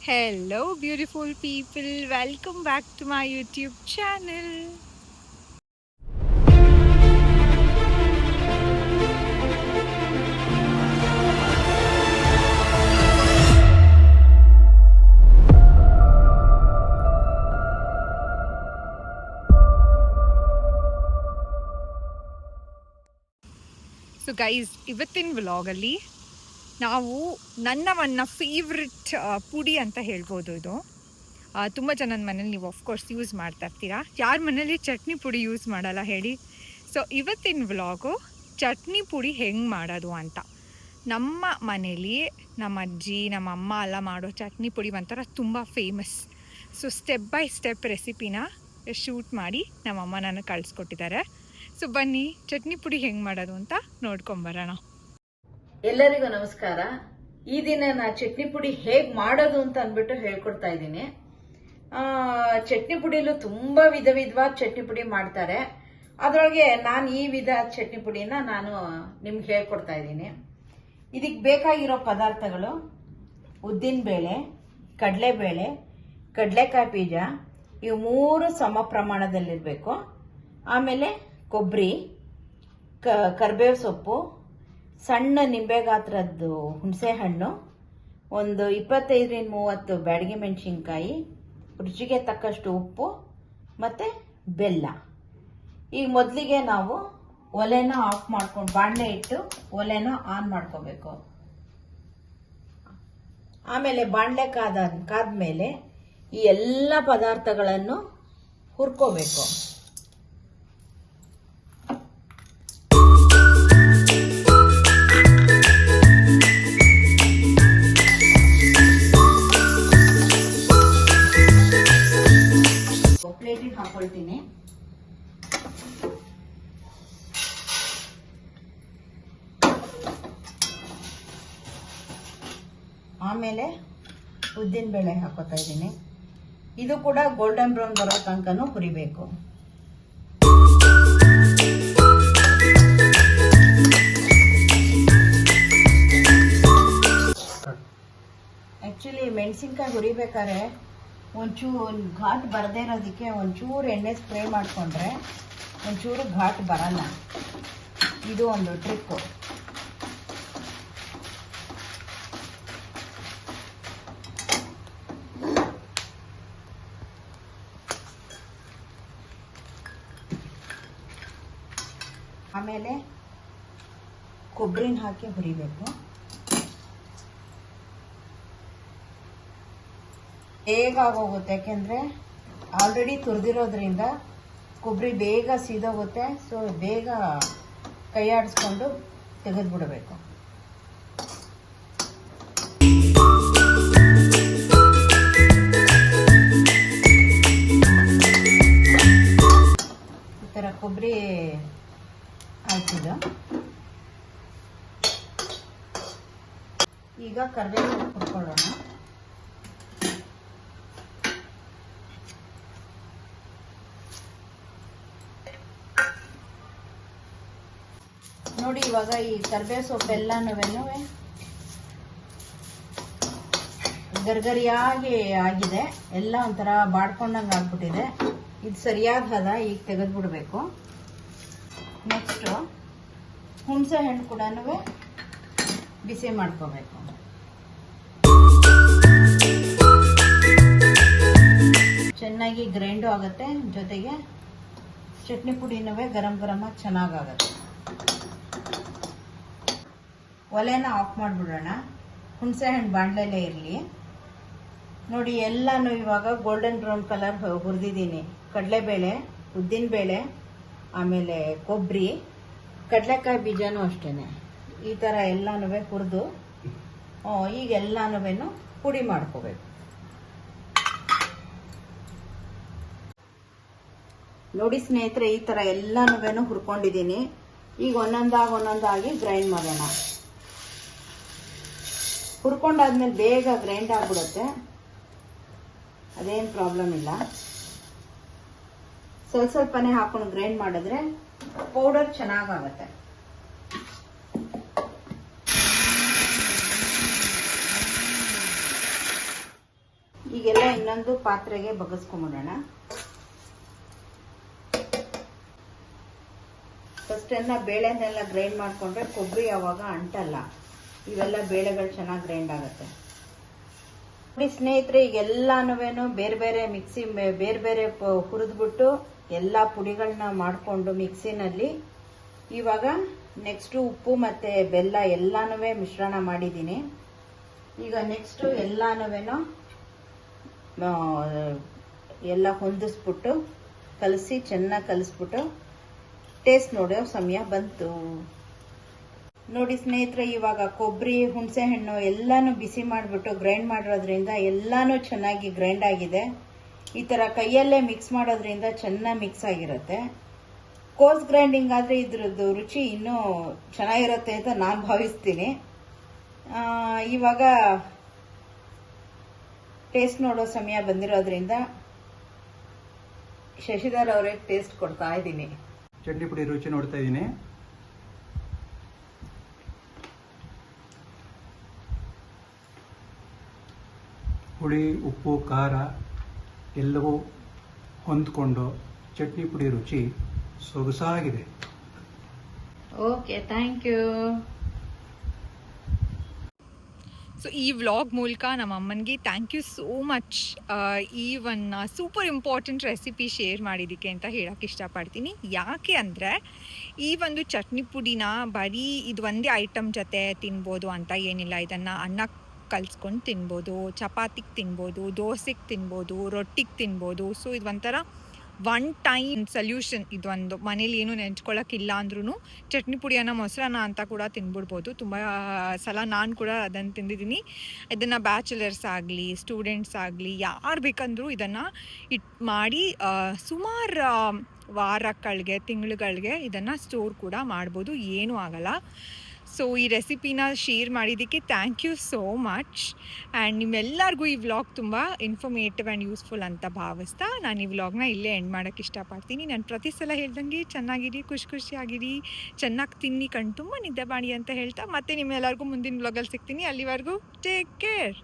Hello, beautiful people. Welcome back to my YouTube channel. So guys, ಇವತ್ತಿನ ವ್ಲಾಗಲ್ಲಿ ನಾವು ನನ್ನ ಫೇವ್ರೆಟ್ ಪುಡಿ ಅಂತ ಹೇಳ್ಬೋದು. ಇದು ತುಂಬ ಜನದ ಮನೇಲಿ ನೀವು ಆಫ್ಕೋರ್ಸ್ ಯೂಸ್ ಮಾಡ್ತಾ ಇರ್ತೀರಾ. ಯಾರ ಮನೇಲಿ ಚಟ್ನಿ ಪುಡಿ ಯೂಸ್ ಮಾಡಲ್ಲ ಹೇಳಿ? ಸೊ ಇವತ್ತಿನ ವ್ಲಾಗು ಚಟ್ನಿ ಪುಡಿ ಹೆಂಗೆ ಮಾಡೋದು ಅಂತ. ನಮ್ಮ ಮನೇಲಿ ನಮ್ಮ ಅಜ್ಜಿ ನಮ್ಮ ಅಮ್ಮ ಎಲ್ಲ ಮಾಡೋ ಚಟ್ನಿ ಪುಡಿ ಒಂಥರ ತುಂಬ famous. So step by step ರೆಸಿಪಿನ ಶೂಟ್ ಮಾಡಿ ನಮ್ಮಮ್ಮ ನನಗೆ ಕಳಿಸ್ಕೊಟ್ಟಿದ್ದಾರೆ. ಸೊ ಬನ್ನಿ ಚಟ್ನಿ ಪುಡಿ ಹೆಂಗೆ ಮಾಡೋದು ಅಂತ ನೋಡ್ಕೊಂಬರೋಣ. ಎಲ್ಲರಿಗೂ ನಮಸ್ಕಾರ. ಈ ದಿನ ನಾ ಚಟ್ನಿ ಪುಡಿ ಹೇಗ್ ಮಾಡೋದು ಅಂತ ಅಂದ್ಬಿಟ್ಟು ಹೇಳ್ಕೊಡ್ತಾ ಇದ್ದೀನಿ. ಚಟ್ನಿ ಪುಡಿಲೂ ತುಂಬಾ ವಿಧವಾದ ಚಟ್ನಿ ಪುಡಿ ಮಾಡ್ತಾರೆ. ಅದರೊಳಗೆ ನಾನು ಈ ವಿಧ ಚಟ್ನಿ ಪುಡಿನ ನಾನು ನಿಮ್ಗೆ ಹೇಳ್ಕೊಡ್ತಾ ಇದ್ದೀನಿ. ಇದಕ್ಕೆ ಬೇಕಾಗಿರೋ ಪದಾರ್ಥಗಳು: ಉದ್ದಿನಬೇಳೆ, ಕಡಲೆಬೇಳೆ, ಕಡಲೆಕಾಯಿ ಬೀಜ, ಇವು 3 ಸಮ ಪ್ರಮಾಣದಲ್ಲಿರಬೇಕು. ಆಮೇಲೆ ಕೊಬ್ಬರಿ, ಕರಿಬೇವು ಸೊಪ್ಪು, ಸಣ್ಣ ನಿಂಬೆ ಗಾತ್ರದ್ದು ಹುಣಸೆ ಹಣ್ಣು, ಒಂದು 25-30 ಬ್ಯಾಡಗಿ ಮೆಣಸಿನ್ಕಾಯಿ, ರುಚಿಗೆ ತಕ್ಕಷ್ಟು ಉಪ್ಪು ಮತ್ತು ಬೆಲ್ಲ. ಈಗ ಮೊದಲಿಗೆ ನಾವು ಒಲೆನ ಆಫ್ ಮಾಡ್ಕೊಂಡು ಬಾಣಲೆ ಇಟ್ಟು ಒಲೆನ ಆನ್ ಮಾಡ್ಕೋಬೇಕು. ಆಮೇಲೆ ಬಾಣಲೆ ಕಾದ್ಮೇಲೆ ಈ ಎಲ್ಲ ಪದಾರ್ಥಗಳನ್ನು ಹುರ್ಕೋಬೇಕು. ಪ್ಲೇಟಿಗೆ ಹಾಕೊಳ್ತೀನಿ. ಆಮೇಲೆ ಉದ್ದಿನಬೇಳೆ ಹಾಕೋತಾ ಇದ್ದೀನಿ. ಇದು ಕೂಡ ಗೋಲ್ಡನ್ ಬ್ರೌನ್ ಬರೋ ತನಕನೂ ಹುರಿಬೇಕು. ಆಕ್ಚುಲಿ ಮೆಣಸಿನ್ಕಾಯಿ ಹುರಿಬೇಕಾದ್ರೆ ಒಂಚೂರು ಘಾಟ್ ಬರದೇ ಇರೋದಕ್ಕೆ ಒಂಚೂರು ಎಣ್ಣೆ ಸ್ಪ್ರೇ ಮಾಡಿಕೊಂಡ್ರೆ ಒಂಚೂರು ಘಾಟ್ ಬರಲ್ಲ. ಇದು ಒಂದು ಟ್ರಿಕ್ಕು. ಆಮೇಲೆ ಕೊಬ್ಬರಿನ ಹಾಕಿ ಹುರಿಬೇಕು. ಬೇಗ ಆಗೋಗುತ್ತೆ, ಯಾಕೆಂದರೆ ಆಲ್ರೆಡಿ ತುರಿದಿರೋದ್ರಿಂದ ಕೊಬ್ಬರಿ ಬೇಗ ಸೀದೋಗುತ್ತೆ. ಸೊ ಬೇಗ ಕೈ ಆಡಿಸ್ಕೊಂಡು ತೆಗೆದುಬಿಡಬೇಕು. ಈ ಥರ ಕೊಬ್ಬರಿ ಹಾಕಿದ್ದು. ಈಗ ಕರಿಬೇವು ಹುರ್ಕೊಳ್ಳೋಣ. ನೋಡಿ, ಇವಾಗ ಈ ಕರಿಬೇವು ಸೊಪ್ಪೆಲ್ಲನೂ ಗರ್ಗರಿಯಾಗಿ ಆಗಿದೆ. ಎಲ್ಲ ಒಂಥರ ಬಾಡ್ಕೊಂಡಂಗೆ ಆಗ್ಬಿಟ್ಟಿದೆ. ಇದು ಸರಿಯಾದ ಹದ. ಈಗ ತೆಗೆದ್ಬಿಡ್ಬೇಕು. ನೆಕ್ಸ್ಟು ಹುಣಸೆ ಹಣ್ಣು ಕೂಡ ಬಿಸಿ ಮಾಡ್ಕೋಬೇಕು. ಚೆನ್ನಾಗಿ ಗ್ರೈಂಡು ಆಗುತ್ತೆ. ಜೊತೆಗೆ ಚಟ್ನಿ ಪುಡಿನೂ ಗರಂ ಗರಮಾಗಿ ಚೆನ್ನಾಗಾಗುತ್ತೆ. ಒಲೆನ ಆಫ್ ಮಾಡಿಬಿಡೋಣ. ಹುಣಸೆ ಹಣ್ಣು ಬಾಣಲೆಲ್ಲೇ ಇರಲಿ. ನೋಡಿ, ಎಲ್ಲನೂ ಇವಾಗ ಗೋಲ್ಡನ್ ಬ್ರೌನ್ ಕಲರ್ ಹುರಿದಿದ್ದೀನಿ. ಕಡಲೆಬೇಳೆ, ಉದ್ದಿನಬೇಳೆ, ಆಮೇಲೆ ಕೊಬ್ಬರಿ, ಕಡಲೆಕಾಯಿ ಬೀಜನೂ ಅಷ್ಟೇ. ಈ ಥರ ಎಲ್ಲನೂ ಹುರಿದು ಈಗ ಎಲ್ಲನೂ ಪುಡಿ ಮಾಡ್ಕೋಬೇಕು. ನೋಡಿ ಸ್ನೇಹಿತರೆ, ಈ ಥರ ಎಲ್ಲನೂ ಹುರ್ಕೊಂಡಿದ್ದೀನಿ. ಈಗ ಒಂದೊಂದಾಗಿ ಗ್ರೈಂಡ್ ಮಾಡೋಣ. ಹುರ್ಕೊಂಡಾದ್ಮೇಲೆ ಬೇಗ ಗ್ರೈಂಡ್ ಆಗ್ಬಿಡುತ್ತೆ, ಅದೇನು ಪ್ರಾಬ್ಲಮ್ ಇಲ್ಲ. ಸ್ವಲ್ಪನೇ ಹಾಕೊಂಡು ಗ್ರೈಂಡ್ ಮಾಡಿದ್ರೆ ಪೌಡರ್ ಚೆನ್ನಾಗಾಗತ್ತೆ. ಈಗೆಲ್ಲ ಇನ್ನೊಂದು ಪಾತ್ರೆಗೆ ಬಗ್ಗಿಸ್ಕೊಂಬಿಡೋಣ. ಫಸ್ಟ್ ಎಲ್ಲ ಬೇಳೆನೆಲ್ಲ ಗ್ರೈಂಡ್ ಮಾಡಿಕೊಂಡ್ರೆ ಕೊಬ್ಬರಿ ಯಾವಾಗ ಅಂಟಲ್ಲ, ಇವೆಲ್ಲ ಬೇಳೆಗಳು ಚೆನ್ನಾಗಿ ಗ್ರೈಂಡ್ ಆಗುತ್ತೆ. ನೋಡಿ ಸ್ನೇಹಿತರೆ, ಈಗೆಲ್ಲಾನು ಬೇರೆ ಬೇರೆ ಮಿಕ್ಸಿ ಬೇರೆ ಬೇರೆ ಹುರಿದ್ಬಿಟ್ಟು ಎಲ್ಲ ಪುಡಿಗಳನ್ನ ಮಾಡಿಕೊಂಡು ಮಿಕ್ಸಿನಲ್ಲಿ ಇವಾಗ ನೆಕ್ಸ್ಟು ಉಪ್ಪು ಮತ್ತು ಬೆಲ್ಲ ಎಲ್ಲಾನು ಮಿಶ್ರಣ ಮಾಡಿದ್ದೀನಿ. ಈಗ ನೆಕ್ಸ್ಟು ಎಲ್ಲಾನು ಎಲ್ಲ ಹೊಂದಿಸ್ಬಿಟ್ಟು ಚೆನ್ನಾಗಿ ಕಲಿಸ್ಬಿಟ್ಟು ಟೇಸ್ಟ್ ನೋಡೋ ಸಮಯ ಬಂತು. ನೋಡಿ ಸ್ನೇಹಿತರೆ, ಇವಾಗ ಕೊಬ್ಬರಿ, ಹುಣಸೆ ಹಣ್ಣು ಎಲ್ಲಾನು ಬಿಸಿ ಮಾಡಿಬಿಟ್ಟು ಗ್ರೈಂಡ್ ಮಾಡಿರೋದ್ರಿಂದ ಎಲ್ಲಾನು ಚೆನ್ನಾಗಿ ಗ್ರೈಂಡ್ ಆಗಿದೆ. ಈ ಥರ ಕೈಯಲ್ಲೇ ಮಿಕ್ಸ್ ಮಾಡೋದ್ರಿಂದ ಚೆನ್ನಾಗಿ ಮಿಕ್ಸ್ ಆಗಿರುತ್ತೆ. ಕೋರ್ಸ್ ಗ್ರೈಂಡಿಂಗ್ ಆದರೆ ಇದ್ರದ್ದು ರುಚಿ ಇನ್ನೂ ಚೆನ್ನಾಗಿರುತ್ತೆ ಅಂತ ನಾನು ಭಾವಿಸ್ತೀನಿ. ಇವಾಗ ಟೇಸ್ಟ್ ನೋಡೋ ಸಮಯ ಬಂದಿರೋದ್ರಿಂದ ಶಶಿಧರ್ ಅವ್ರಿಗೆ ಟೇಸ್ಟ್ ಕೊಡ್ತಾ ಇದ್ದೀನಿ. ಚಟ್ನಿ ಪುಡಿ ರುಚಿ ನೋಡ್ತಾ ಇದ್ದೀನಿ. ಹುಳಿ, ಉಪ್ಪು, ಖಾರ ಎಲ್ಲವೂ ಹೊಂದ್ಕೊಂಡು ಚಟ್ನಿ ಪುಡಿ ರುಚಿ ಸೊಗಸಾಗಿದೆ. Okay, thank you. ಸೊ ಈ ವ್ಲಾಗ್ ಮೂಲಕ ನಮ್ಮ ಅಮ್ಮನಿಗೆ ಥ್ಯಾಂಕ್ ಯು ಸೋ ಮಚ್ ಈ ಒಂದು ಸೂಪರ್ ಇಂಪಾರ್ಟೆಂಟ್ ರೆಸಿಪಿ ಶೇರ್ ಮಾಡಿದ್ದಕ್ಕೆ ಅಂತ ಹೇಳೋಕ್ಕೆ ಇಷ್ಟಪಡ್ತೀನಿ. ಯಾಕೆ ಅಂದರೆ ಈ ಒಂದು ಚಟ್ನಿ ಪುಡಿನ ಬರೀ ಇದು ಒಂದೇ ಐಟಮ್ ಜೊತೆ ತಿನ್ಬೋದು ಅಂತ ಏನಿಲ್ಲ. ಇದನ್ನು ಅನ್ನಕ್ಕೆ ಕಲಿಸ್ಕೊಂಡು ತಿನ್ಬೋದು, ಚಪಾತಿಗೆ ತಿನ್ಬೋದು, ದೋಸೆಗೆ ತಿನ್ಬೋದು, ರೊಟ್ಟಿಗೆ ತಿನ್ಬೋದು. ಸೊ ಇದು ಒಂಥರ ಒನ್ ಟೈಮ್ ಸೊಲ್ಯೂಷನ್. ಇದೊಂದು ಮನೇಲಿ ಏನು ನೆಂಚ್ಕೊಳ್ಳೋಕ್ಕಿಲ್ಲ ಅಂದ್ರೂ ಚಟ್ನಿ ಪುಡಿಯನ್ನು ಮೊಸರನ್ನ ಅಂತ ಕೂಡ ತಿನ್ಬಿಡ್ಬೋದು. ತುಂಬ ಸಲ ನಾನು ಕೂಡ ಅದನ್ನು ತಿಂದಿದ್ದೀನಿ. ಇದನ್ನು ಬ್ಯಾಚುಲರ್ಸ್ ಆಗಲಿ, ಸ್ಟೂಡೆಂಟ್ಸ್ ಆಗಲಿ, ಯಾರು ಬೇಕಂದ್ರೂ ಇದನ್ನು ಮಾಡಿ ಸುಮಾರು ವಾರಗಳಿಗೆ, ತಿಂಗಳುಗಳಿಗೆ ಇದನ್ನು ಸ್ಟೋರ್ ಕೂಡ ಮಾಡ್ಬೋದು, ಏನೂ ಆಗಲ್ಲ. ಸೊ ಈ ರೆಸಿಪಿನ ಶೇರ್ ಮಾಡಿದ್ದಕ್ಕೆ thank you so much. And ನಿಮ್ಮೆಲ್ಲರಿಗೂ ಈ ವ್ಲಾಗ್ ತುಂಬ ಇನ್ಫಾರ್ಮೇಟಿವ್ ಆ್ಯಂಡ್ ಯೂಸ್ಫುಲ್ ಅಂತ ಭಾವಿಸ್ತಾ ನಾನು ಈ ವ್ಲಾಗ್ನ ಇಲ್ಲೇ ಎಂಡ್ ಮಾಡೋಕ್ಕೆ ಇಷ್ಟಪಡ್ತೀನಿ. ನಾನು ಪ್ರತಿ ಸಲ ಹೇಳ್ದಂಗೆ ಚೆನ್ನಾಗಿರಿ, ಖುಷಿಯಾಗಿರಿ, ಚೆನ್ನಾಗಿ ತಿನ್ನಿ, ಕಣ್ಣು ತುಂಬ ನಿದ್ದೆ ಮಾಡಿ ಅಂತ ಹೇಳ್ತಾ ಮತ್ತೆ ನಿಮ್ಮೆಲ್ಲರಿಗೂ ಮುಂದಿನ ವ್ಲಾಗಲ್ಲಿ ಸಿಗ್ತೀನಿ. ಅಲ್ಲಿವರೆಗೂ ಟೇಕ್ ಕೇರ್.